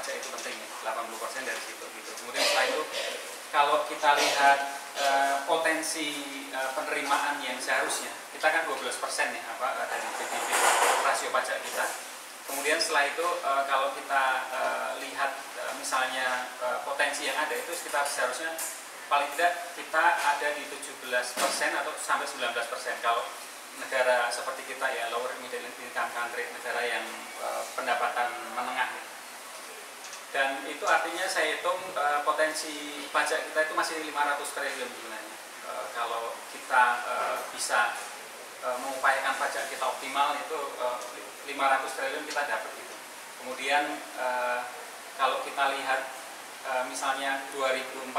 pajak itu penting ya, 80% dari situ gitu. Kemudian setelah itu kalau kita lihat potensi penerimaan yang seharusnya kita kan 12% ya dari PDB rasio pajak kita. Kemudian setelah itu kalau kita lihat misalnya potensi yang ada itu sekitar seharusnya paling tidak kita ada di 17% atau sampai 19%. Kalau negara seperti kita ya lower middle income country, negara yang pendapatan menengah. Dan itu artinya saya hitung potensi pajak kita itu masih 500 triliun sebenarnya. Kalau kita bisa mengupayakan pajak kita optimal itu 500 triliun kita dapat gitu. Kemudian kalau kita lihat misalnya 2014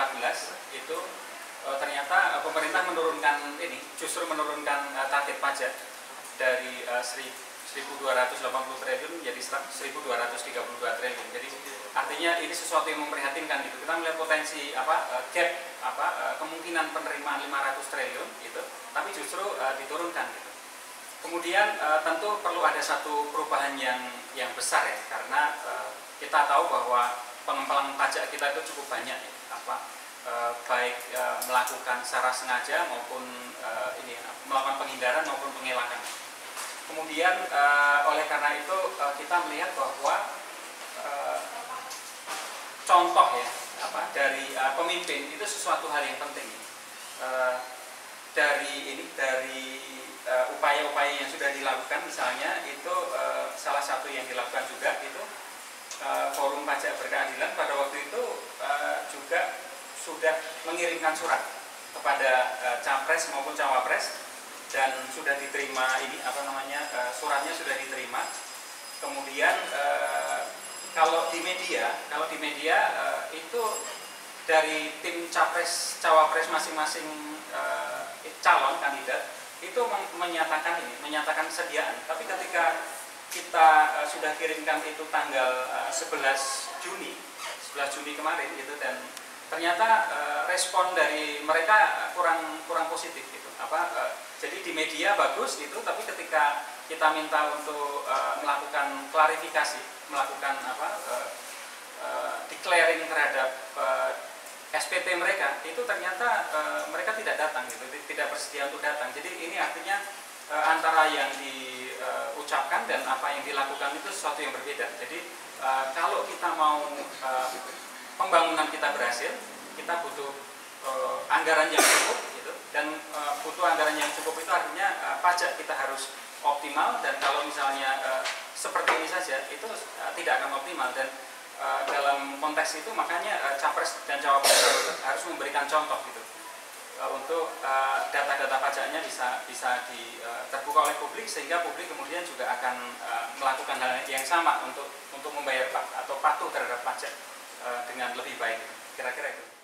itu ternyata pemerintah menurunkan justru menurunkan target pajak dari 1.280 triliun menjadi 1.232 triliun. Jadi artinya ini sesuatu yang memprihatinkan gitu. Kita melihat potensi gap kemungkinan penerimaan 500 triliun gitu, tapi justru diturunkan gitu. Kemudian tentu perlu ada satu perubahan yang besar ya, karena kita tahu bahwa pengemplang pajak kita itu cukup banyak ya, baik melakukan secara sengaja maupun melakukan penghindaran maupun pengelakan. Kemudian oleh karena itu kita melihat bahwa contoh ya dari pemimpin itu sesuatu hal yang penting. Dari upaya-upaya yang sudah dilakukan misalnya itu salah satu yang dilakukan juga itu Forum Pajak Berkeadilan pada waktu itu juga sudah mengirimkan surat kepada capres maupun cawapres dan sudah diterima suratnya sudah diterima. Kemudian kalau di media itu dari tim capres cawapres masing-masing calon kandidat itu menyatakan sediaan. Tapi ketika kita sudah kirimkan itu tanggal 11 Juni kemarin gitu, dan ternyata respon dari mereka kurang positif gitu. Jadi di media bagus gitu, tapi ketika kita minta untuk melakukan klarifikasi, melakukan declaring terhadap SPT mereka, itu ternyata mereka tidak datang gitu, tidak bersedia untuk datang. Jadi ini artinya antara yang diucapkan dan apa yang dilakukan itu sesuatu yang berbeda. Jadi kalau kita mau pembangunan kita berhasil, kita butuh anggaran yang cukup gitu, dan butuh anggaran yang cukup itu artinya pajak kita harus optimal, dan kalau misalnya seperti ini saja itu tidak akan optimal. Dan dalam konteks itu makanya capres dan cawapres harus memberikan contoh gitu untuk data-data pajaknya bisa terbuka oleh publik, sehingga publik kemudian juga akan melakukan hal yang sama untuk membayar atau patuh terhadap pajak dengan lebih baik. Kira-kira itu.